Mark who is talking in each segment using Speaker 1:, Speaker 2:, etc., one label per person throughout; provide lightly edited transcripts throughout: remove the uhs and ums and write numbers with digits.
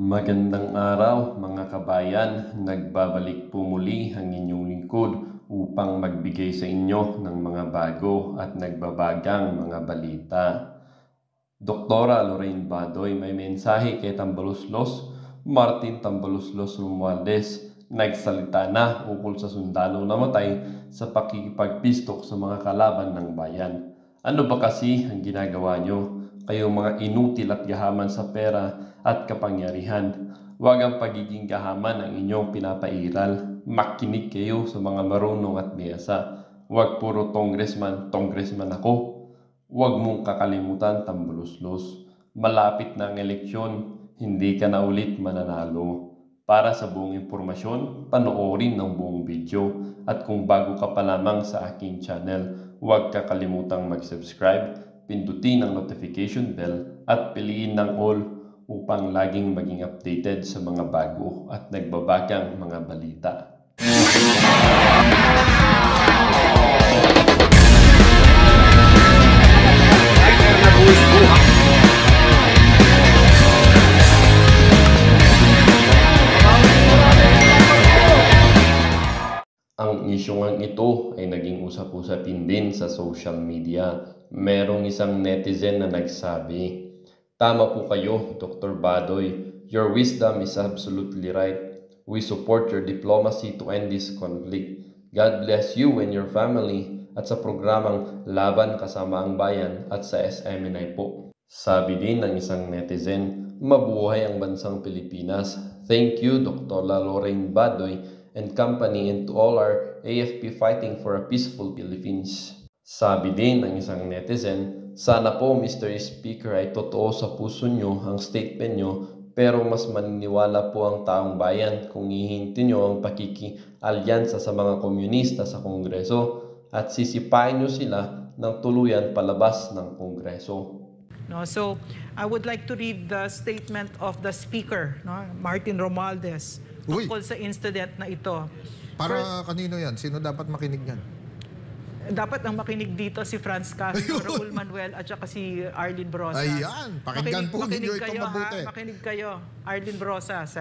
Speaker 1: Magandang araw mga kabayan, nagbabalik po muli ang inyong lingkod upang magbigay sa inyo ng mga bago at nagbabagang mga balita. Doktora Lorraine Badoy may mensahe kay Tambaloslos, Martin Tambaloslos Romualdez, nagsalita na ukol sa sundalo namatay sa pakikipagpistok sa mga kalaban ng bayan. Ano ba kasi ang ginagawa nyo? Kayong mga inutil at gahaman sa pera at kapangyarihan. Huwag ang pagiging gahaman ang inyong pinapairal. Makinig kayo sa mga marunong at biyasa. Huwag puro congressman ako. Huwag mong kakalimutan, Tambaloslos. Malapit na ang eleksyon, hindi ka na ulit mananalo. Para sa buong impormasyon, panoorin ng buong video. At kung bago ka pa lamang sa aking channel, huwag kakalimutang mag-subscribe, pindutin ang notification bell at piliin ng all upang laging maging updated sa mga bago at nagbabagang mga balita. Ang isyong ito ay naging usap-usapin din sa social media. Merong isang netizen na nagsabi, "Tama po kayo, Dr. Badoy. Your wisdom is absolutely right. We support your diplomacy to end this conflict. God bless you and your family." At sa programang Laban Kasama ang Bayan at sa SMNI po. Sabi din ng isang netizen, "Mabuhay ang bansang Pilipinas. Thank you, Dr. Lorraine Badoy and company, and to all our AFP fighting for a peaceful Philippines." Sabi din ng isang netizen, "Sana po Mr. Speaker ay totoo sa puso nyo ang statement nyo, pero mas maniniwala po ang taong bayan kung hihinti nyo ang pakikialyansa sa mga komunista sa Kongreso at sisipain nyo sila ng tuluyan palabas ng Kongreso."
Speaker 2: No, so I would like to read the statement of the Speaker, no, Martin Romualdez, tungkol sa incident na ito.
Speaker 3: Para kanino yan? Sino dapat makinig yan?
Speaker 2: Dapat ang makinig dito si Franz Castro, Raul Manuel at saka si Arlene Brosas.
Speaker 3: Ayan, pakinggan po ninyo ito mabuti.
Speaker 2: Makinig kayo, Arlene Brosas.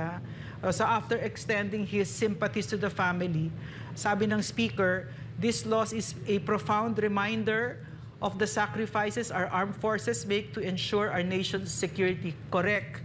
Speaker 2: So after extending his sympathies to the family, sabi ng Speaker, "This loss is a profound reminder of the sacrifices our armed forces make to ensure our nation's security." Correct.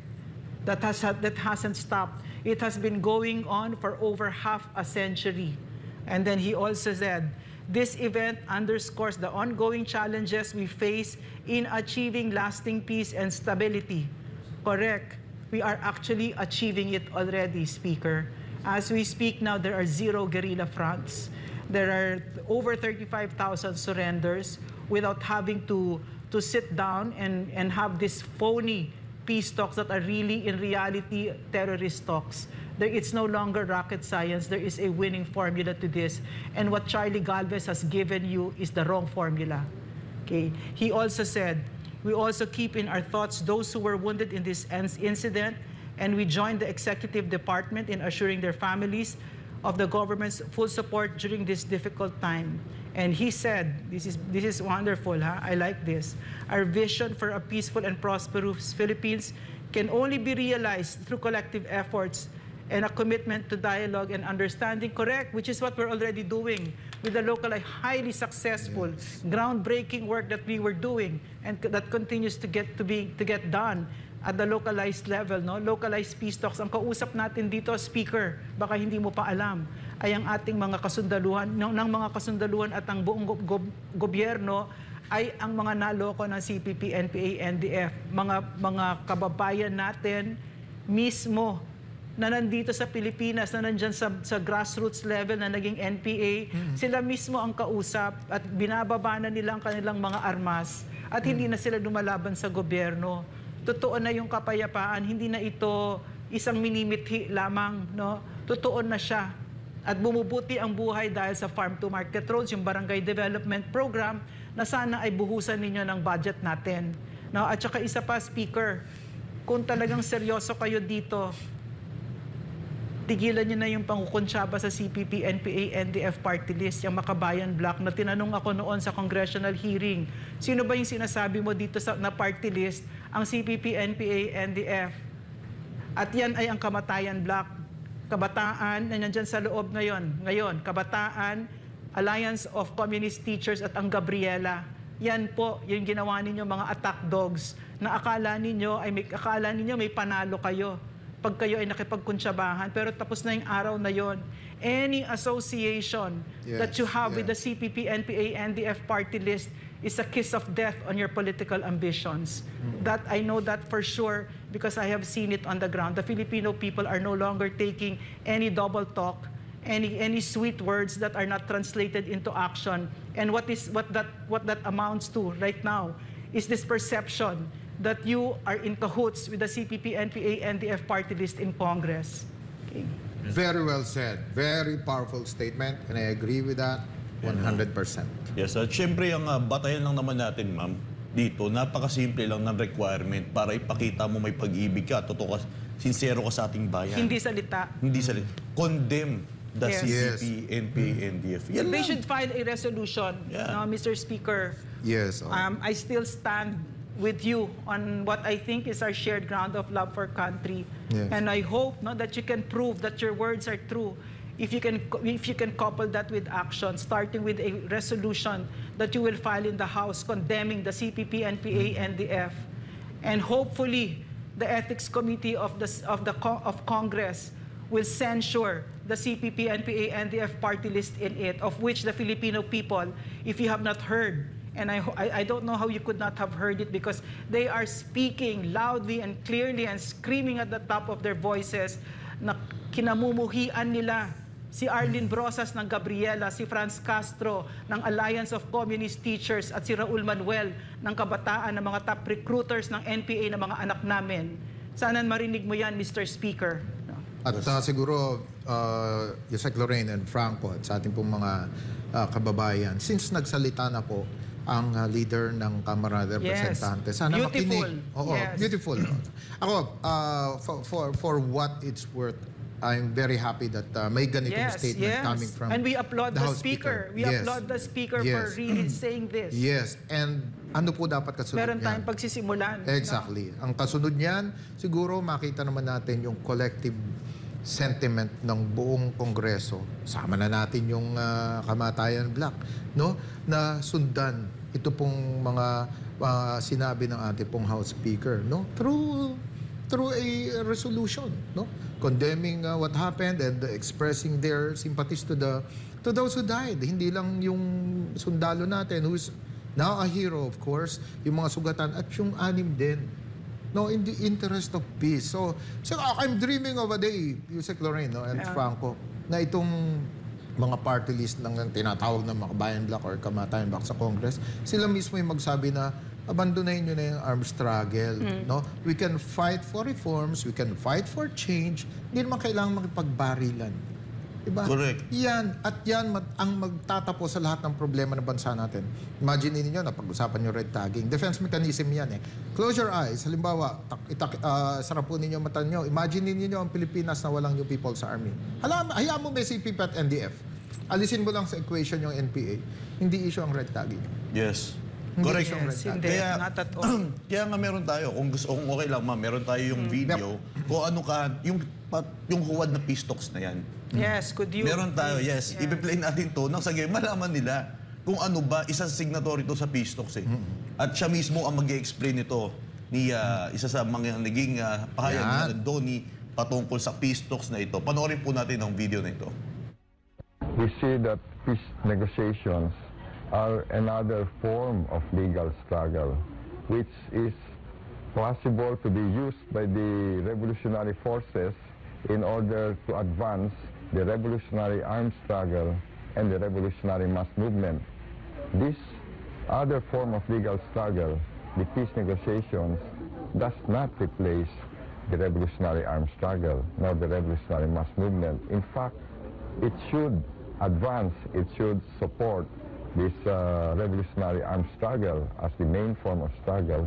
Speaker 2: That hasn't stopped. It has been going on for over half a century. And then he also said, "This event underscores the ongoing challenges we face in achieving lasting peace and stability." Correct. We are actually achieving it already, Speaker. As we speak now, there are 0 guerrilla fronts. There are over 35,000 surrenders without having to sit down and have this phony peace talks that are really, in reality, terrorist talks. It's no longer rocket science. There is a winning formula to this. And what Charlie Galvez has given you is the wrong formula. Okay. He also said, "We also keep in our thoughts those who were wounded in this incident, and we join the executive department in assuring their families of the government's full support during this difficult time." And he said, this is wonderful, huh? I like this. "Our vision for a peaceful and prosperous Philippines can only be realized through collective efforts and a commitment to dialogue and understanding." Correct, which is what we're already doing with the local, highly successful, groundbreaking work that we were doing and that continues to get done at the localized level, no? Localized peace talks. Ang kausap natin dito, Speaker, baka hindi mo pa alam, ay ang ating mga kasundaluhan, ng mga kasundaluhan at ang buong gobyerno ay ang mga naloko ng CPP, NPA, NDF. Mga kababayan natin mismo na nandito sa Pilipinas, na nandyan sa grassroots level na naging NPA, sila mismo ang kausap at binababa na nila ang kanilang mga armas at hindi na sila lumalaban sa gobyerno. Totoo na yung kapayapaan, hindi na ito isang minimithi lamang, no? Totoo na siya. At bumubuti ang buhay dahil sa Farm to Market Roads, yung Barangay Development Program, na sana ay buhusan ninyo ng budget natin. No? At saka isa pa, Speaker, kung talagang seryoso kayo dito, tigilan nyo na yung pangukunsyaba sa CPP, NPA, NDF party list, yung Makabayan Block, na tinanong ako noon sa congressional hearing. Sino ba yung sinasabi mo dito na party list? Ang CPP, NPA, NDF. At yan ay ang Kamatayan Bloc. Kabataan na nandyan sa loob ngayon, Kabataan, Alliance of Communist Teachers at ang Gabriela. Yan po yung ginawa ninyo mga attack dogs na akala ninyo may panalo kayo pag kayo ay nakipagkuntsabahan. Pero tapos na yung araw na yon. Any association that you have with the CPP, NPA, NDF party list is a kiss of death on your political ambitions. That I know that for sure because I have seen it on the ground. The Filipino people are no longer taking any double talk, any sweet words that are not translated into action. And what that amounts to right now is this perception that you are in cahoots with the CPP, NPA, NDF party list in Congress. Okay.
Speaker 3: Very well said. Very powerful statement, and I agree with that 100%.
Speaker 4: Yes, at syempre ang batayan lang naman natin, ma'am, dito, napakasimple lang ng requirement para ipakita mo may pag-ibig ka, totoo ka, sincero ka sa ating bayan.
Speaker 2: Hindi salita.
Speaker 4: Hindi salita. Condemn the
Speaker 2: Yes.
Speaker 4: CCP, NPA, NDF. Yan
Speaker 2: They
Speaker 4: lang.
Speaker 2: should file a resolution,
Speaker 4: Yeah.
Speaker 2: Mr. Speaker.
Speaker 3: Yes.
Speaker 2: I still stand with you on what I think is our shared ground of love for country.
Speaker 3: Yes.
Speaker 2: And I hope that you can prove that your words are true. If you can couple that with action, starting with a resolution that you will file in the House condemning the CPP, NPA, NDF, and hopefully the Ethics Committee of Congress will censure the CPP, NPA, NDF party list in it, of which the Filipino people, if you have not heard, and I don't know how you could not have heard it because they are speaking loudly and clearly and screaming at the top of their voices na kinamumuhian nila si Arlene Brosas ng Gabriela, si Franz Castro ng Alliance of Communist Teachers at si Raul Manuel ng Kabataan ng mga top recruiters ng NPA ng mga anak namin. Sana marinig mo yan, Mr. Speaker.
Speaker 3: At siguro, Yusek Lorraine and Franco at sa ating pong mga kababayan, since nagsalita na po ang leader ng Kamara de Representante, sana
Speaker 2: Beautiful.
Speaker 3: makinig. Oo,
Speaker 2: Yes.
Speaker 3: beautiful. Ako, for what it's worth, I'm very happy that may ganitong statement coming from
Speaker 2: And we applaud the
Speaker 3: House
Speaker 2: Speaker. We
Speaker 3: Yes.
Speaker 2: applaud the Speaker for
Speaker 3: Yes.
Speaker 2: really saying this.
Speaker 3: Yes, and ano po dapat kasunod
Speaker 2: Meron
Speaker 3: niyan?
Speaker 2: tayong pagsisimulan.
Speaker 3: Exactly. Ang kasunod niyan, siguro makita naman natin yung collective sentiment ng buong Kongreso. Sama na natin yung Kamatayan Bloc, no? Na sundan ito pong mga sinabi ng ating pong House Speaker, no? Through a resolution, no? Condemning what happened and expressing their sympathies to those who died. Hindi lang yung sundalo natin who's now a hero, of course, yung mga sugatan at yung anim din. No, in the interest of peace. So I'm dreaming of a day, Yusek Lorraine, no, and Franco, na itong mga party list ng tinatawag ng Makabayan Bloc or Kamatayan Bloc sa Congress, sila mismo yung magsabi na abandonahin nyo na yung armed struggle. No? We can fight for reforms, we can fight for change, hindi naman kailangan makipagbarilan. Diba?
Speaker 4: Correct.
Speaker 3: Yan. At yan ang magtatapos sa lahat ng problema ng bansa natin. Imagine niyo na pag-usapan yung red tagging. Defense mechanism yan eh. Close your eyes. Halimbawa, sarap po ninyo mata nyo. Imagine niyo ang Pilipinas na walang new people sa army. Hayaan mo may CPP at NDF. Alisin mo lang sa equation yung NPA. Hindi issue ang red tagging.
Speaker 4: Yes.
Speaker 3: Hindi
Speaker 4: Correct.
Speaker 3: issue ang red
Speaker 2: Yes,
Speaker 3: tagging.
Speaker 2: hindi.
Speaker 4: Kaya-
Speaker 2: Not at all.
Speaker 4: Kaya nga meron tayo, kung okay lang ma'am, meron tayo yung video, kung ano ka, yung huwad na pistocks na yan.
Speaker 2: Yes, could you?
Speaker 4: Meron tayo,
Speaker 2: please?
Speaker 4: yes. Ipi-play natin to nang sa malaman nila kung ano ba, isa sa signatory to sa Pistox eh. At siya mismo ang mag-explain ito ni isa sa mga naging pahayag ni Donnie patungkol sa Pistox na ito. Panoorin po natin ang video na ito.
Speaker 5: We see that peace negotiations are another form of legal struggle, which is possible to be used by the revolutionary forces in order to advance the revolutionary armed struggle and the revolutionary mass movement. This other form of legal struggle, the peace negotiations, does not replace the revolutionary armed struggle nor the revolutionary mass movement. In fact, it should advance, it should support this revolutionary armed struggle as the main form of struggle,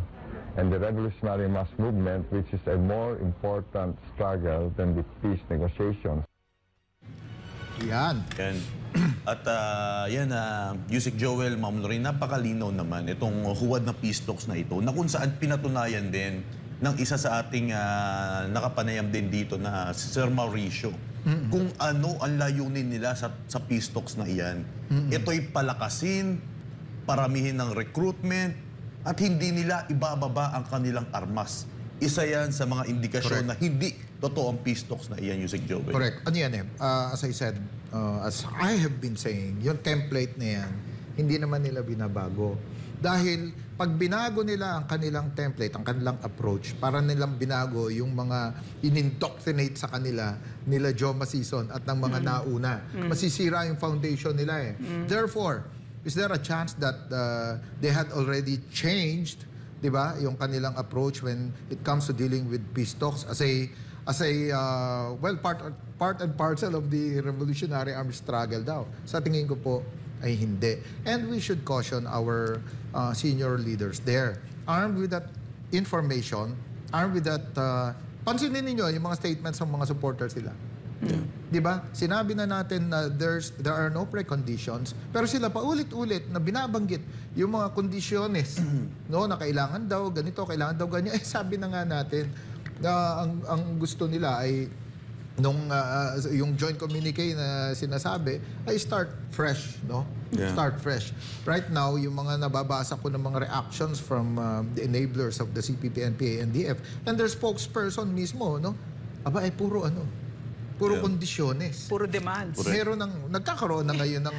Speaker 5: and the revolutionary mass movement, which is a more important struggle than the peace negotiations.
Speaker 3: Yan.
Speaker 4: Yan. At yan, Yusek Joel, Ma'am Lorraine, napakalinaw naman itong huwad na Pistox na ito na kung saan pinatunayan din ng isa sa ating nakapanayam din dito na si Sir Mauricio. Kung ano ang layunin nila sa peace talks na iyan. Ito'y palakasin, paramihin ng recruitment, at hindi nila ibababa ang kanilang armas. Isa yan sa mga indikasyon na hindi totoo ang peace talks na iyan, Yusek Joel.
Speaker 3: Correct. Ano yan as I said, as I have been saying, yung template na yan, hindi naman nila binabago. Dahil pag binago nila ang kanilang template, ang kanilang approach, para nilang binago yung mga in-indoctrinate sa kanila, nila Joe Masison at ng mga nauna, masisira yung foundation nila eh. Therefore, is there a chance that they had already changed, di ba, yung kanilang approach when it comes to dealing with peace talks as a part and parcel of the revolutionary armed struggle daw? Sa tingin ko po ay hindi. And we should caution our senior leaders there. Armed with that information, armed with that, pansinin ninyo yung mga statements ng mga supporters nila. Di ba? Sinabi na natin na there are no preconditions, pero sila pa ulit-ulit na binabanggit yung mga kondisyones, no, na kailangan daw ganito, kailangan daw ganyan. Sabi na nga natin na ang gusto nila ay nung yung joint communique na sinasabi ay start fresh, no?
Speaker 4: Yeah.
Speaker 3: Start fresh. Right now, yung mga nababasa ko ng mga reactions from the enablers of the CPP, NPA, NDF, and their spokesperson mismo, no? Aba, ay puro kondisyones.
Speaker 2: Puro demands.
Speaker 3: Meron nagkakaroon na ngayon ng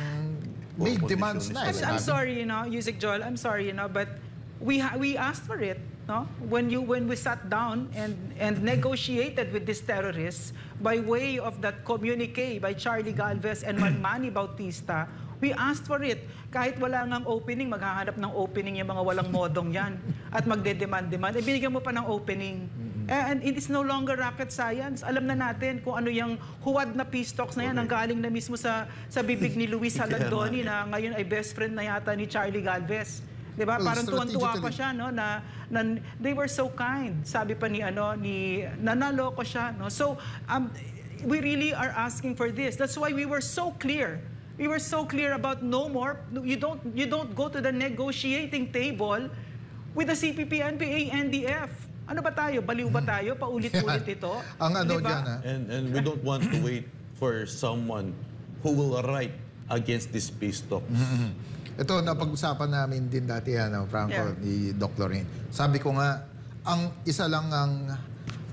Speaker 3: big demands na.
Speaker 2: I'm sorry, Yusek Joel, I'm sorry, but we asked for it, no? When we sat down and negotiated with these terrorists by way of that communique by Charlie Galvez and Manny Bautista, we asked for it. Kahit wala ngang opening, maghahanap ng opening yung mga walang modong yan at magde-demand. Binigyan mo pa ng opening. And it is no longer rocket science. Alam na natin kung ano yung huwad na peace talks na yan. Ang galing na mismo sa bibig ni Luis Salandoni na ngayon ay best friend na yata ni Charlie Galvez. Diba?
Speaker 3: Well,
Speaker 2: Parang tuwan-tuwa pa siya, no? Na they were so kind. Sabi pa ni nanaloko siya, no? So, we really are asking for this. That's why we were so clear. We were so clear about no more. You don't go to the negotiating table with the CPP, NPA, NDF. Ano ba tayo? Baliw ba tayo? Paulit-ulit ito?
Speaker 3: Ang ano
Speaker 2: Diba?
Speaker 3: dyan,
Speaker 4: And we don't want to wait for someone who will write against this peace talks.
Speaker 3: Ito, napag-usapan namin din dati, Franco, ni Doc Lorraine. Sabi ko nga, ang isa lang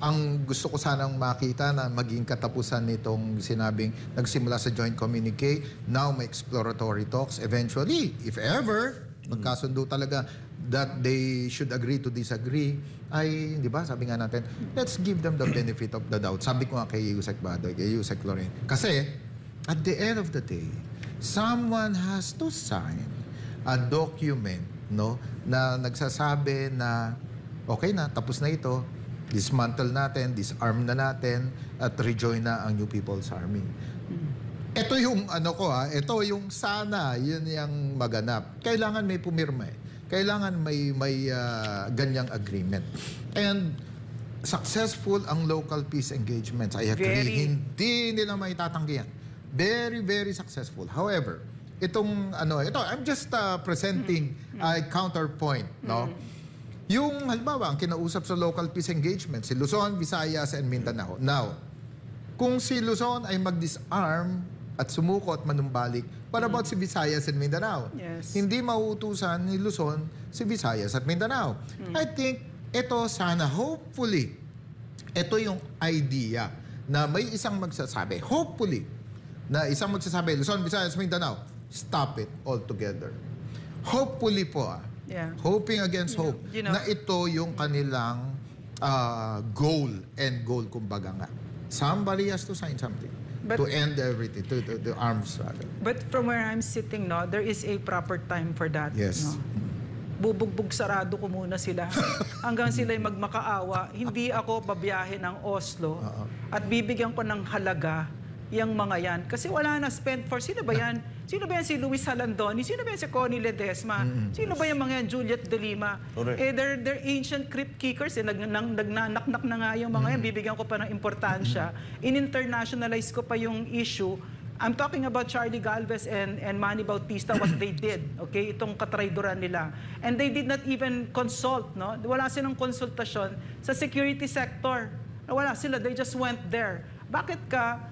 Speaker 3: ang gusto ko sanang makita na maging katapusan nitong sinabing nagsimula sa joint communique, now may exploratory talks. Eventually, if ever, magkasundo talaga that they should agree to disagree, ay, di ba, sabi nga natin, let's give them the benefit of the doubt. Sabi ko nga kay Yusek Badoy, kay Yusek Lorraine. Kasi, at the end of the day, someone has to sign a document, no, na nagsasabi na okay na, tapos na ito, dismantle natin, disarm na natin, at rejoin na ang New People's Army. Ito yung ito yung sana, yun yung maganap. Kailangan may pumirma eh. Kailangan may ganyang agreement. And successful ang local peace engagements. I agree. Hindi nila may tatanggihan. Very, very successful. However, I'm just presenting a counterpoint, no? Yung halimbawa, ang kinausap sa local peace engagement, si Luzon, Visayas, and Mindanao. Now, kung si Luzon ay mag-disarm at sumuko at manumbalik, what about si Visayas and Mindanao?
Speaker 2: Yes.
Speaker 3: Hindi mauutusan ni Luzon si Visayas at Mindanao. I think ito sana, hopefully, ito yung idea na may isang magsasabi, hopefully, na isang magsasabi, Luzon, Visayas, Mindanao, stop it altogether. Hopefully po, hoping against hope, na ito yung kanilang goal, kumbaga nga. Somebody has to sign something. To end everything, to the armed struggle.
Speaker 2: But from where I'm sitting, there is a proper time for that.
Speaker 3: Yes.
Speaker 2: No? Bubugbog sarado ko muna sila. Hanggang sila'y magmakaawa. Hindi ako babiyahe ng Oslo at bibigyan ko ng halaga yung mga yan. Kasi wala na spent for. Sino ba yan? Sino ba yan si Luis Salandoni? Sino ba yan si Connie Ledesma? Sino ba yung mga yan? Juliet De Lima? They're ancient crypt kickers. Nagnanaknak na nga yung mga yan. Bibigyan ko pa ng importansya. In-internationalize ko pa yung issue. I'm talking about Charlie Galvez and Manny Bautista, what they did, okay? Itong katrayduran nila. And they did not even consult, no? Wala silang konsultasyon sa security sector. Wala sila, they just went there. Bakit ka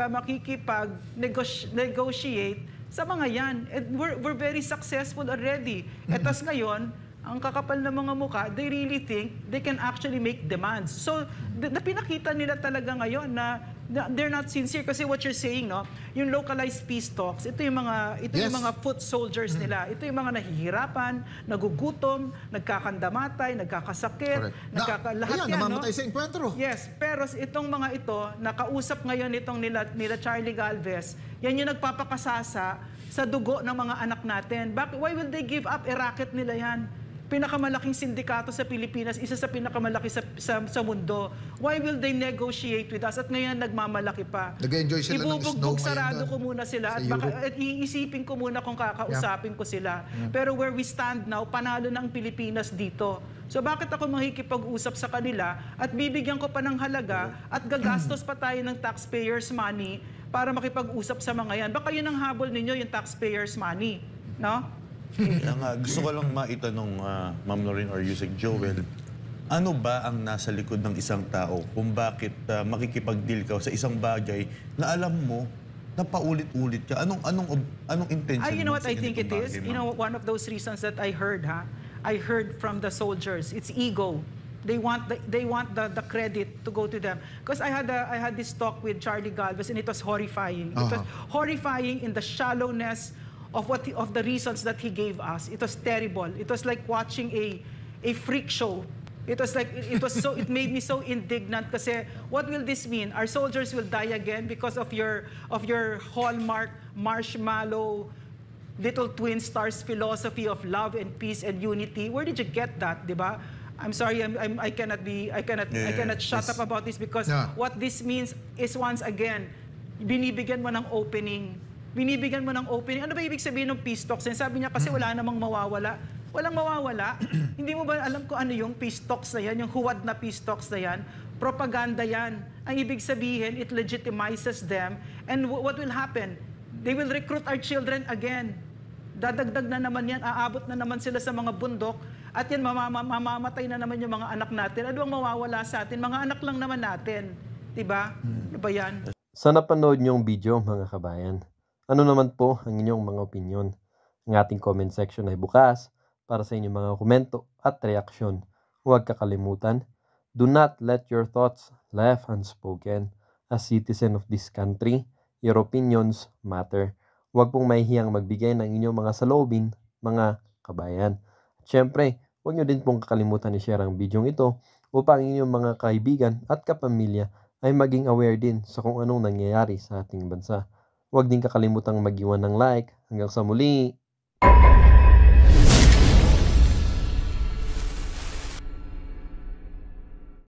Speaker 2: makikipag-negotiate sa mga yan? And we're very successful already. At tas ngayon, ang kakapal ng mga mukha, they really think they can actually make demands. So, pinakita nila talaga ngayon na they're not sincere kasi what you're saying, no, yung localized peace talks, ito yung mga foot soldiers nila. Ito yung mga nahihirapan, nagugutom, nagkakandamatay, nagkakasakit, lahat yan,
Speaker 3: namamatay
Speaker 2: no?
Speaker 3: sa enkwentro.
Speaker 2: Yes, pero itong mga ito, nakausap ngayon itong nila Charlie Galvez, yan yung nagpapakasasa sa dugo ng mga anak natin. Why will they give up? Racket nila yan. Pinakamalaking sindikato sa Pilipinas, isa sa pinakamalaki sa mundo. Why will they negotiate with us? At ngayon nagmamalaki pa.
Speaker 3: Nag-enjoy sila ng snow
Speaker 2: Ibubugbog,
Speaker 3: ngayon
Speaker 2: sarado
Speaker 3: doon.
Speaker 2: ko muna sila
Speaker 3: Sa
Speaker 2: at iisipin ko muna kung kakausapin ko sila. Pero where we stand now, panalo na ang Pilipinas dito. So bakit ako makikipag-usap sa kanila at bibigyan ko pa ng halaga at gagastos pa tayo ng taxpayers' money para makipag-usap sa mga yan? Baka yun ang habol ninyo, yung taxpayers' money. No?
Speaker 4: Gusto ko lang maitanong, Ma'am Lorraine or Yusek Joel, ano ba ang nasa likod ng isang tao kung bakit makikipag-deal ka sa isang bagay na alam mo na paulit-ulit ka? Anong intention
Speaker 2: You know
Speaker 4: mo
Speaker 2: what
Speaker 4: sa
Speaker 2: I think it
Speaker 4: ganitong
Speaker 2: is?
Speaker 4: bagay,
Speaker 2: You
Speaker 4: ma'am?
Speaker 2: know, one of those reasons that I heard from the soldiers, it's ego. They want the credit to go to them. Because I had this talk with Charlie Galvez and it was horrifying. It was horrifying in the shallowness of the reasons that he gave us. It was terrible. It was like watching a freak show. It made me so indignant kasi what will this mean? Our soldiers will die again because of your hallmark marshmallow little twin stars philosophy of love and peace and unity. Where did you get that, 'di ba? I'm sorry, I cannot shut up about this because what this means is once again binibigyan mo ng opening. Ano ba ibig sabihin ng peace talks? Sabi niya kasi wala namang mawawala. Walang mawawala. Hindi mo ba alam kung ano yung peace talks na yan, yung huwad na peace talks na yan? Propaganda yan. Ang ibig sabihin, it legitimizes them. And what will happen? They will recruit our children again. Dadagdag na naman yan, aabot na naman sila sa mga bundok, at yan mamamatay na naman yung mga anak natin. Ano ang mawawala sa atin? Mga anak lang naman natin. Diba? Ano ba yan?
Speaker 1: Sa napanood niyong video mga kabayan, ano naman po ang inyong mga opinyon? Ang ating comment section ay bukas para sa inyong mga komento at reaksyon. Huwag kakalimutan, do not let your thoughts left unspoken. As citizen of this country, your opinions matter. Huwag pong mahihiyang magbigay ng inyong mga saloobin, mga kabayan. At syempre, huwag nyo din pong kakalimutan i-share ang video ito upang inyong mga kaibigan at kapamilya ay maging aware din sa kung anong nangyayari sa ating bansa. Huwag din kakalimutang mag-iwan ng like. Hanggang sa muli!